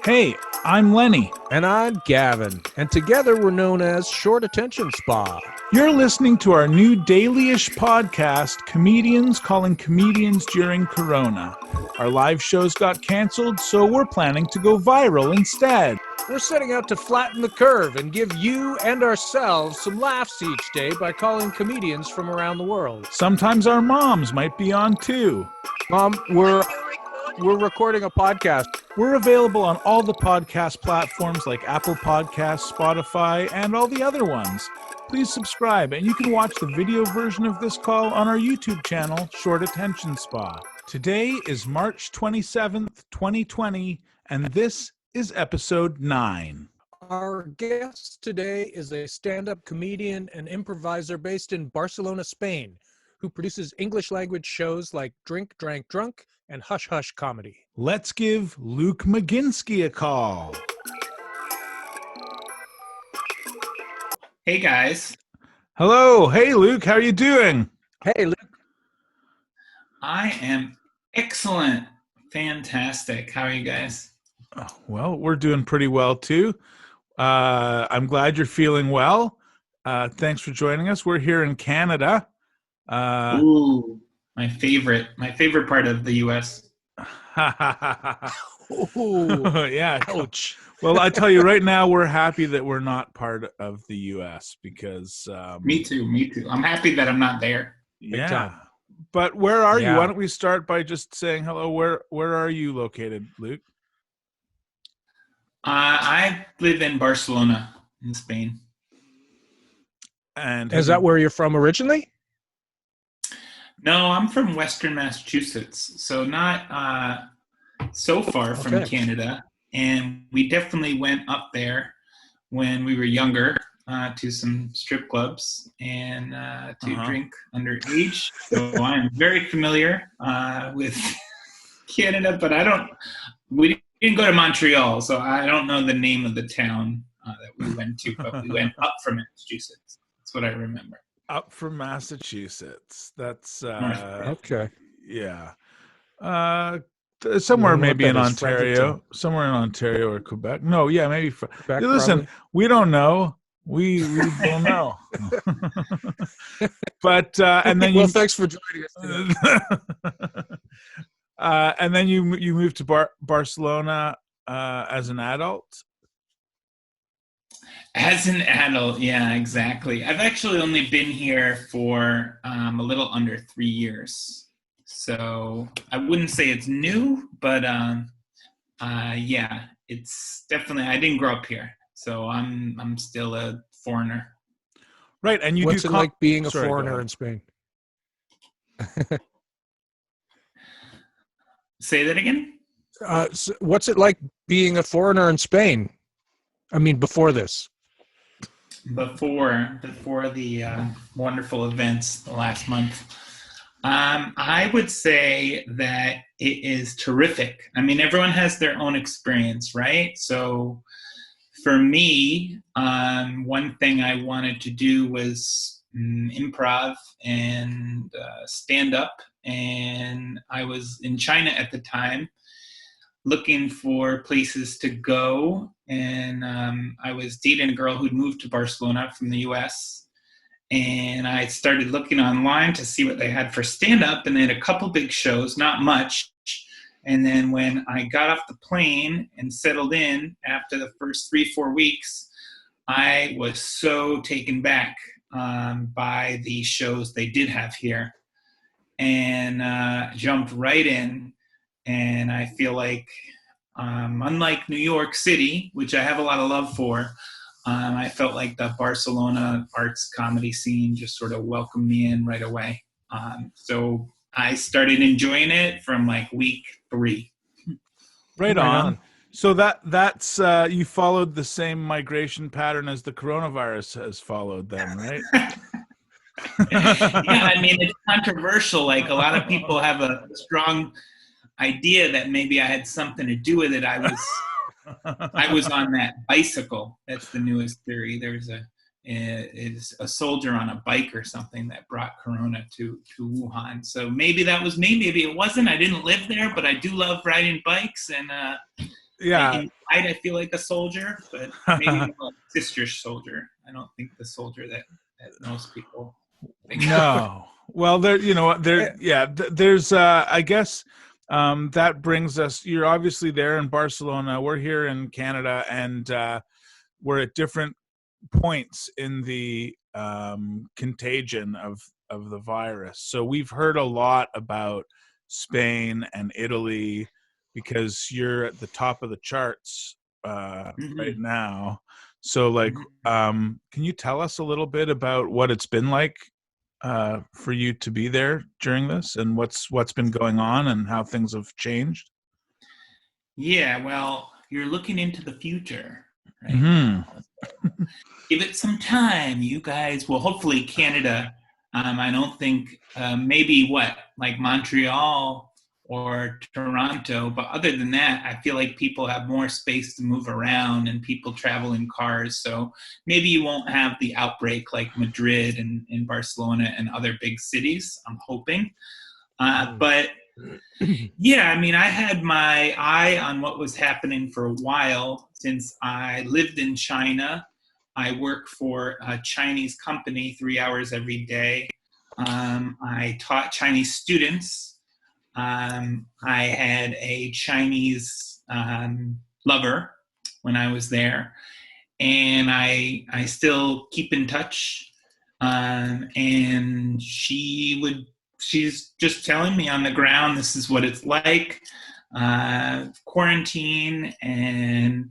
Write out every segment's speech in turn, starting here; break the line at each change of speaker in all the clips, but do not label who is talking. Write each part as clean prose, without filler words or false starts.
Hey, I'm Lenny.
And I'm Gavin, and together we're known as Short Attention Spa.
You're listening to our new dailyish podcast, Comedians Calling Comedians During Corona. Our live shows got canceled, so we're planning to go viral instead.
We're setting out to flatten the curve and give you and ourselves some laughs each day by calling comedians from around the world.
Sometimes our moms might be on too.
Mom, we're recording a podcast.
We're available on all the podcast platforms like Apple Podcasts, Spotify, and all the other ones. Please subscribe, and you can watch the video version of this call on our YouTube channel, Short Attention Spa. Today is March 27th, 2020, and this is episode 9.
Our guest today is a stand-up comedian and improviser based in Barcelona, Spain, who produces English language shows like Drink, Drank, Drunk, and Hush Hush Comedy.
Let's give Luke Meginsky a call.
Hey, guys.
Hello. Hey, Luke. How are you doing?
Hey, Luke.
I am excellent. Fantastic. How are you guys?
Well, we're doing pretty well, too. I'm glad you're feeling well. Thanks for joining us. We're here in Canada.
Ooh, my favorite part of the U.S.
Ooh,
yeah.
ouch.
Well, I tell you right now, we're happy that we're not part of the U.S. because...
Me too. I'm happy that I'm not there.
Yeah.
time.
But where are you?
Yeah.
Why don't we start by just saying hello? Where are you located, Luke?
I live in Barcelona, in Spain.
And
Is that where you're from originally?
No, I'm from Western Massachusetts, so not so far from
Okay.
Canada. And we definitely went up there when we were younger to some strip clubs and to drink underage. So I'm very familiar with Canada, but we didn't go to Montreal, so I don't know the name of the town that we went to, but we went up from Massachusetts. That's what I remember.
Up from Massachusetts. That's
Okay.
yeah. Somewhere
You know what
maybe in
that is,
Ontario.
Fredericton?
Somewhere in Ontario or Quebec. No, yeah, maybe.
Quebec,
Listen,
probably.
we don't know. We don't know. But and then
Well, thanks for joining us today.
and then you moved to Barcelona as an adult.
As an adult, yeah, exactly. I've actually only been here for a little under 3 years. So I wouldn't say it's new, but yeah, it's definitely, I didn't grow up here. So I'm still a foreigner.
Right, and you
What's
do
it like being a
Sorry, go
foreigner
ahead.
in Spain?
Say that again?
So what's it like being a foreigner in Spain? I mean, before this.
Before the wonderful events the last month. I would say that it is terrific. I mean, everyone has their own experience, right? So for me, one thing I wanted to do was improv and stand up. And I was in China at the time looking for places to go. And I was dating a girl who'd moved to Barcelona from the US. And I started looking online to see what they had for stand-up, and they had a couple big shows, not much. And then when I got off the plane and settled in after the first 3-4 weeks, I was so taken back by the shows they did have here, and jumped right in. And I feel like, unlike New York City, which I have a lot of love for, I felt like the Barcelona arts comedy scene just sort of welcomed me in right away. So I started enjoying it from like week 3.
Right on. So that's you followed the same migration pattern as the coronavirus has followed then, right?
Yeah, I mean, it's controversial. Like a lot of people have a strong idea that maybe I had something to do with it. I was on that bicycle. That's the newest theory. There's a soldier on a bike or something that brought corona to Wuhan. So maybe that was me. Maybe it wasn't. I didn't live there, but I do love riding bikes. And
Yeah.
Inside, I feel like a soldier, but maybe more like a sister soldier. I don't think the soldier that most people think.
No. Well, there, you know, there, yeah, there's, I guess, that brings us, you're obviously there in Barcelona. We're here in Canada, and we're at different points in the contagion of the virus. So we've heard a lot about Spain and Italy because you're at the top of the charts right now. So, like, can you tell us a little bit about what it's been like for you to be there during this, and what's been going on, and how things have changed?
Yeah, well, you're looking into the future right
Mm-hmm.
now. Give it some time, you guys. Well, hopefully Canada. I don't think maybe like Montreal or Toronto, but other than that, I feel like people have more space to move around and people travel in cars. So maybe you won't have the outbreak like Madrid and Barcelona and other big cities. I'm hoping, but yeah, I mean, I had my eye on what was happening for a while since I lived in China. I work for a Chinese company 3 hours every day. I taught Chinese students. I had a Chinese lover when I was there, and I still keep in touch. And she's just telling me on the ground, this is what it's like, quarantine, and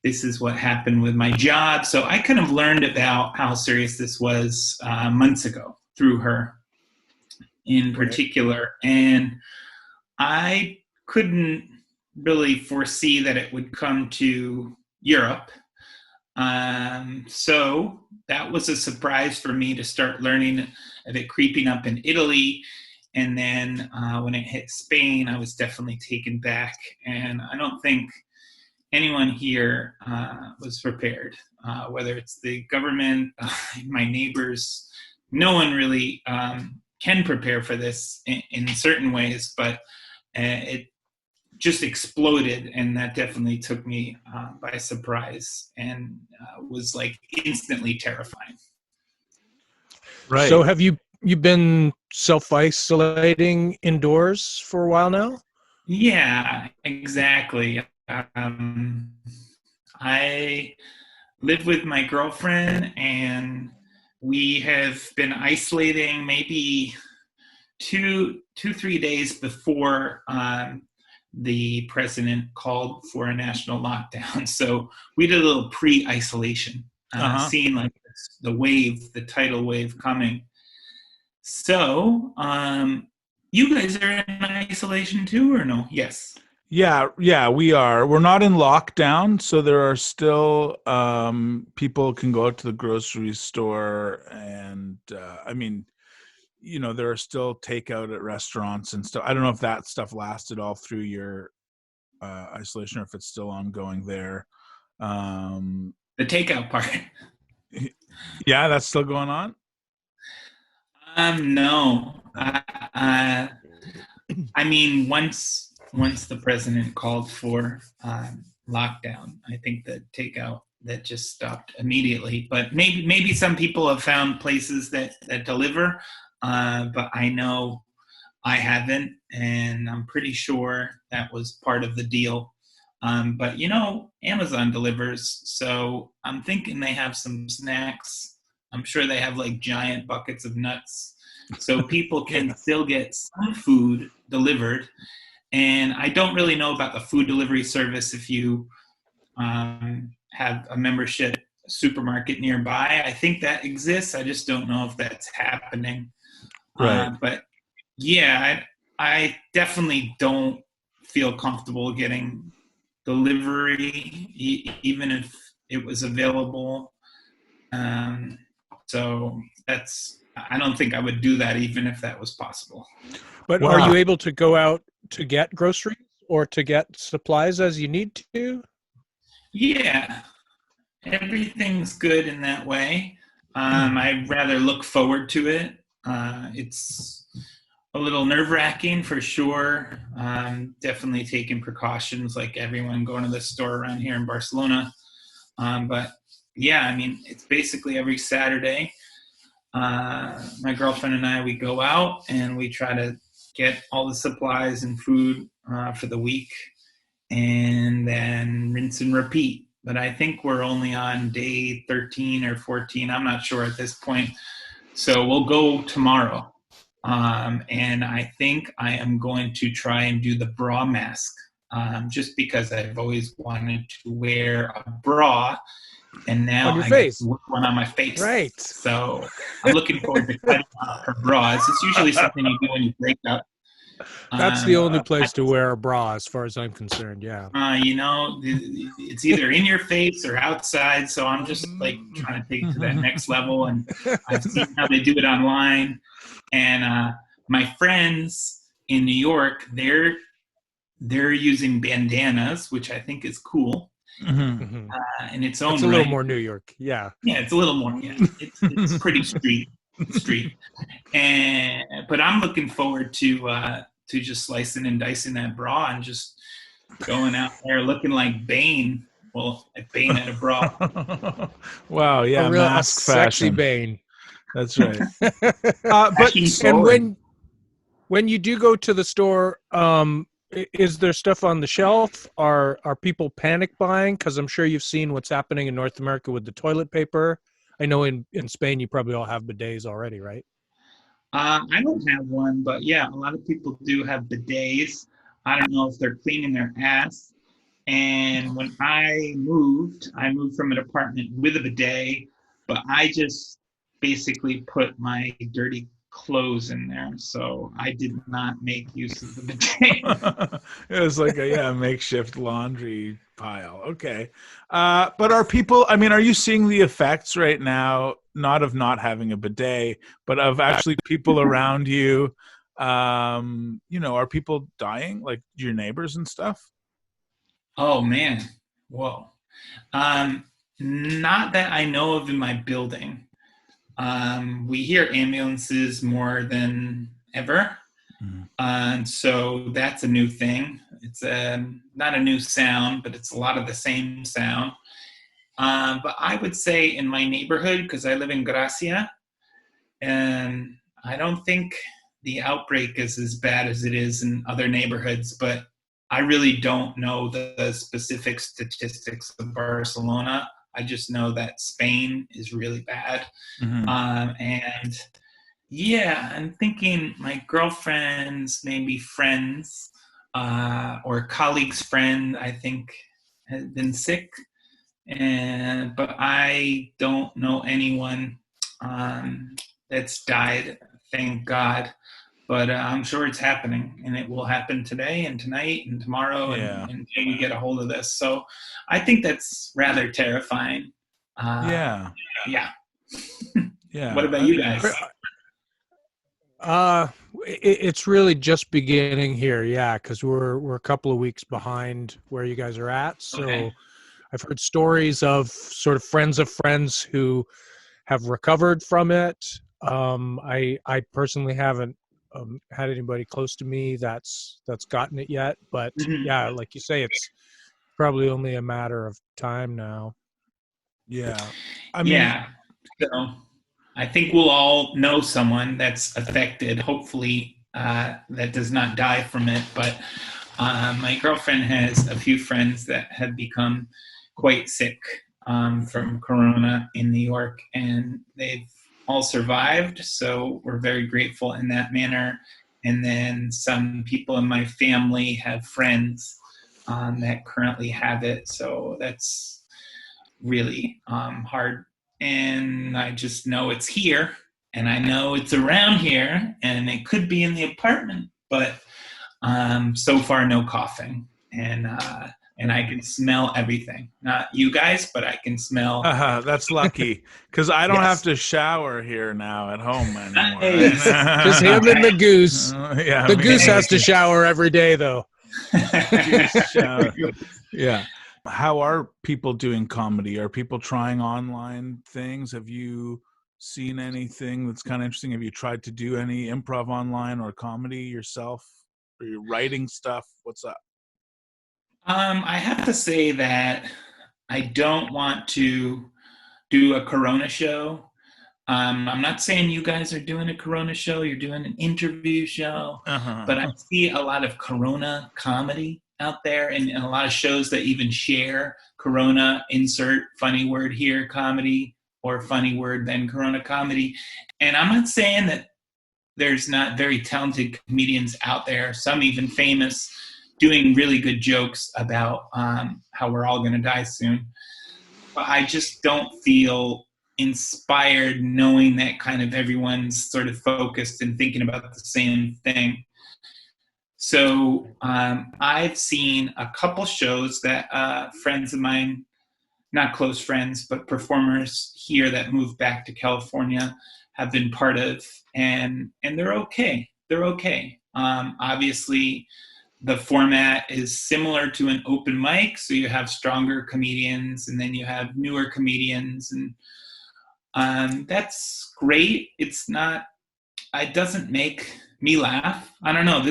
this is what happened with my job. So I kind of learned about how serious this was months ago through her in particular. And I couldn't really foresee that it would come to Europe. So that was a surprise for me to start learning of it creeping up in Italy. And then when it hit Spain, I was definitely taken back. And I don't think anyone here was prepared, whether it's the government, my neighbors. No one really can prepare for this in certain ways, but it just exploded, and that definitely took me by surprise and was like instantly terrifying.
Right. So have you been self-isolating indoors for a while now?
Yeah, exactly. I live with my girlfriend, and we have been isolating maybe 3 days before the president called for a national lockdown. So we did a little pre-isolation, seeing like the tidal wave coming. So you guys are in isolation too, or no? Yes.
Yeah, we are. We're not in lockdown, so there are still people can go out to the grocery store, and I mean, you know, there are still takeout at restaurants and stuff. I don't know if that stuff lasted all through your isolation or if it's still ongoing there.
The takeout part.
Yeah, that's still going on?
No. I mean, once the president called for lockdown, I think the takeout that just stopped immediately. But maybe some people have found places that deliver, but I know I haven't, and I'm pretty sure that was part of the deal. But you know, Amazon delivers, so I'm thinking they have some snacks. I'm sure they have like giant buckets of nuts, so people can still get some food delivered. And I don't really know about the food delivery service if you have a membership supermarket nearby. I think that exists. I just don't know if that's happening.
Right.
But yeah, I definitely don't feel comfortable getting delivery, even if it was available. So I don't think I would do that even if that was possible.
But are you able to go out to get groceries or to get supplies as you need to?
Yeah, everything's good in that way. I rather look forward to it. It's a little nerve-wracking for sure. Definitely taking precautions like everyone going to the store around here in Barcelona. But yeah, I mean, it's basically every Saturday. My girlfriend and I, we go out and we try to get all the supplies and food for the week, and then rinse and repeat. But I think we're only on day 13 or 14. I'm not sure at this point. So we'll go tomorrow. And I think I am going to try and do the bra mask, just because I've always wanted to wear a bra, and now
On your
I
face.
get to wear one on my face.
Right.
So I'm looking forward to cutting out her bras. It's usually something you do when you break up.
That's the only place to wear a bra, as far as I'm concerned. Yeah.
It's either in your face or outside. So I'm just like trying to take it to that next level. And I've seen how they do it online. And my friends in New York, they're using bandanas, which I think is cool.
Mm-hmm.
In its own
It's a little more New York. Yeah.
Yeah, it's a little more. Yeah, it's pretty street. But I'm looking forward to just slicing and dicing that bra and just going out there looking like Bane. Well, like Bane in a bra.
Wow, yeah,
a real
mask
sexy
fashion.
Bane.
That's right.
And when you do go to the store, is there stuff on the shelf? Are people panic buying? Because I'm sure you've seen what's happening in North America with the toilet paper. I know in Spain you probably all have bidets already, right?
I don't have one, but yeah, a lot of people do have bidets. I don't know if they're cleaning their ass. And when I moved from an apartment with a bidet, but I just basically put my dirty clothes in there, so I did not make use of the bidet.
It was like a makeshift laundry pile. Okay. But are people, I mean, are you seeing the effects right now, not of not having a bidet, but of actually people around you? Are people dying, like your neighbors and stuff?
Oh man. Whoa. Not that I know of in my building. We hear ambulances more than ever. And so that's a new thing. It's not a new sound, but it's a lot of the same sound. But I would say in my neighborhood, because I live in Gracia, and I don't think the outbreak is as bad as it is in other neighborhoods, but I really don't know the specific statistics of Barcelona. I just know that Spain is really bad. And yeah, I'm thinking my girlfriend's maybe friends or colleague's friend, I think, has been sick. But I don't know anyone that's died, thank God. But I'm sure it's happening, and it will happen today and tonight and tomorrow until we get a hold of this. So I think that's rather terrifying.
Yeah.
What about you guys?
It's really just beginning here, yeah, because we're a couple of weeks behind where you guys are at. So okay. I've heard stories of sort of friends of friends who have recovered from it. I personally haven't had anybody close to me that's gotten it yet, but yeah, like you say, it's probably only a matter of time now.
Yeah.
So I think we'll all know someone that's affected, hopefully that does not die from it. But my girlfriend has a few friends that have become quite sick from Corona in New York, and they've all survived. So we're very grateful in that manner. And then some people in my family have friends that currently have it. So that's really hard. And I just know it's here, and I know it's around here, and it could be in the apartment, but so far no coughing, and I can smell everything. Not you guys, but I can smell.
That's lucky, because I don't have to shower here now at home anymore.
Nice.
Just him and the goose. The goose has to shower every day, though.
Yeah. How are people doing comedy? Are people trying online things? Have you seen anything that's kind of interesting? Have you tried to do any improv online or comedy yourself? Or you're writing stuff? What's up?
I have to say that I don't want to do a Corona show. I'm not saying you guys are doing a Corona show, you're doing an interview show, but I see a lot of Corona comedy out there, and a lot of shows that even share Corona, insert funny word here, comedy, or funny word, then Corona comedy. And I'm not saying that there's not very talented comedians out there, some even famous, doing really good jokes about how we're all going to die soon. But I just don't feel inspired knowing that kind of everyone's sort of focused and thinking about the same thing. So I've seen a couple shows that friends of mine, not close friends, but performers here that moved back to California have been part of, and they're okay. They're okay. Obviously, the format is similar to an open mic, so you have stronger comedians, and then you have newer comedians, and that's great. It doesn't make me laugh. I don't know,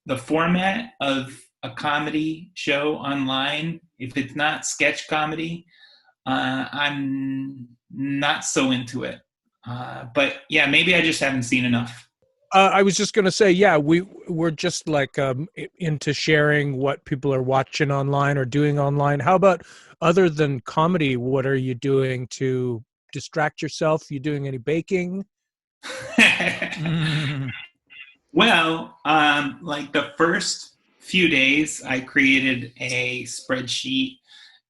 the format of a comedy show online, if it's not sketch comedy, I'm not so into it. But yeah, maybe I just haven't seen enough.
I was just going to say, yeah, we're just like into sharing what people are watching online or doing online. How about other than comedy? What are you doing to distract yourself? You doing any baking?
Well, like the first few days, I created a spreadsheet,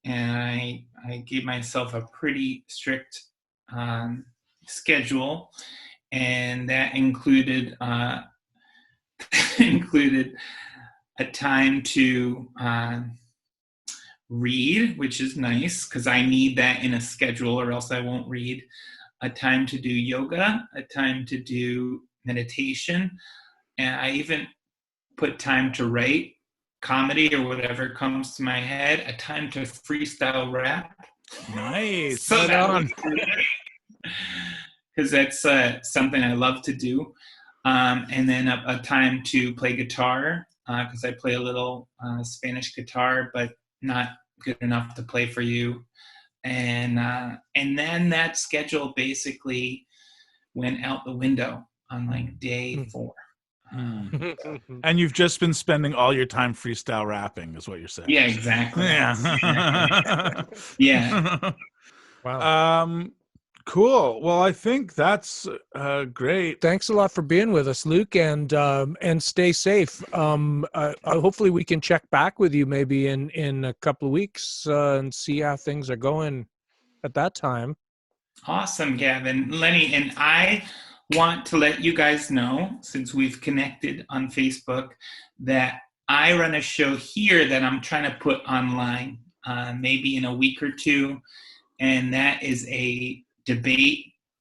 and I gave myself a pretty strict schedule, and that included included a time to read, which is nice because I need that in a schedule or else I won't read. A time to do yoga, a time to do meditation, and I even put time to write comedy or whatever comes to my head, a time to freestyle rap.
Nice.
So
Right on.
Because that's something I love to do. And then a time to play guitar, because I play a little Spanish guitar, but not good enough to play for you. And then that schedule basically went out the window on like day 4.
And you've just been spending all your time freestyle rapping, is what you're saying.
Yeah, exactly.
Yeah.
Yeah.
Wow.
Cool. Well, I think that's great.
Thanks a lot for being with us, Luke, and stay safe. Hopefully we can check back with you maybe in a couple of weeks and see how things are going at that time.
Awesome, Gavin. Lenny, and I want to let you guys know, since we've connected on Facebook, that I run a show here that I'm trying to put online maybe in a week or two, and that is a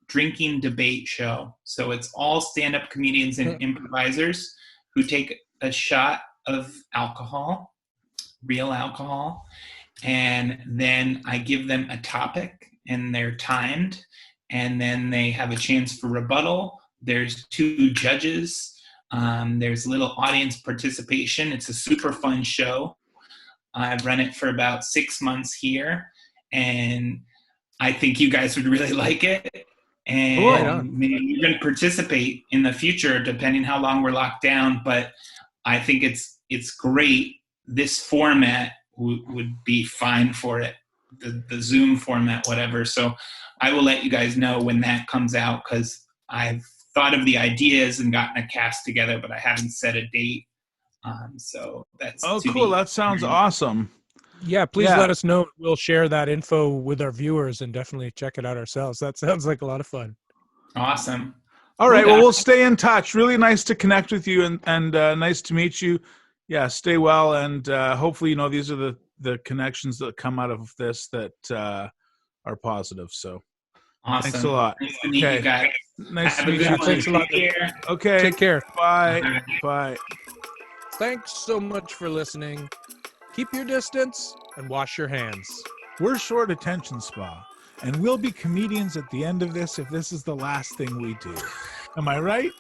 drinking debate show. So it's all stand-up comedians and improvisers who take a shot of alcohol, real alcohol, and then I give them a topic, and they're timed, and then they have a chance for rebuttal. There's 2 judges. There's little audience participation. It's a super fun show. I've run it for about 6 months here, and I think you guys would really like it. And maybe even participate in the future, depending how long we're locked down. But I think it's great. This format would be fine for it. The Zoom format, whatever. So I will let you guys know when that comes out, because I've thought of the ideas and gotten a cast together, but I haven't set a date. So that's
cool. That sounds awesome.
Yeah, please let us know. We'll share that info with our viewers and definitely check it out ourselves. That sounds like a lot of fun.
Awesome.
All right. Well, we'll stay in touch. Really nice to connect with you, and nice to meet you. Yeah, stay well, and hopefully, these are the connections that come out of this that are positive. So
awesome.
Thanks a lot.
Nice to meet you guys.
Nice to meet you.
Thanks a lot.
Okay.
Take care.
Bye. Bye.
Thanks so much for listening. Keep your distance and wash your hands.
We're Short Attention Spa, and we'll be comedians at the end of this if this is the last thing we do. Am I right?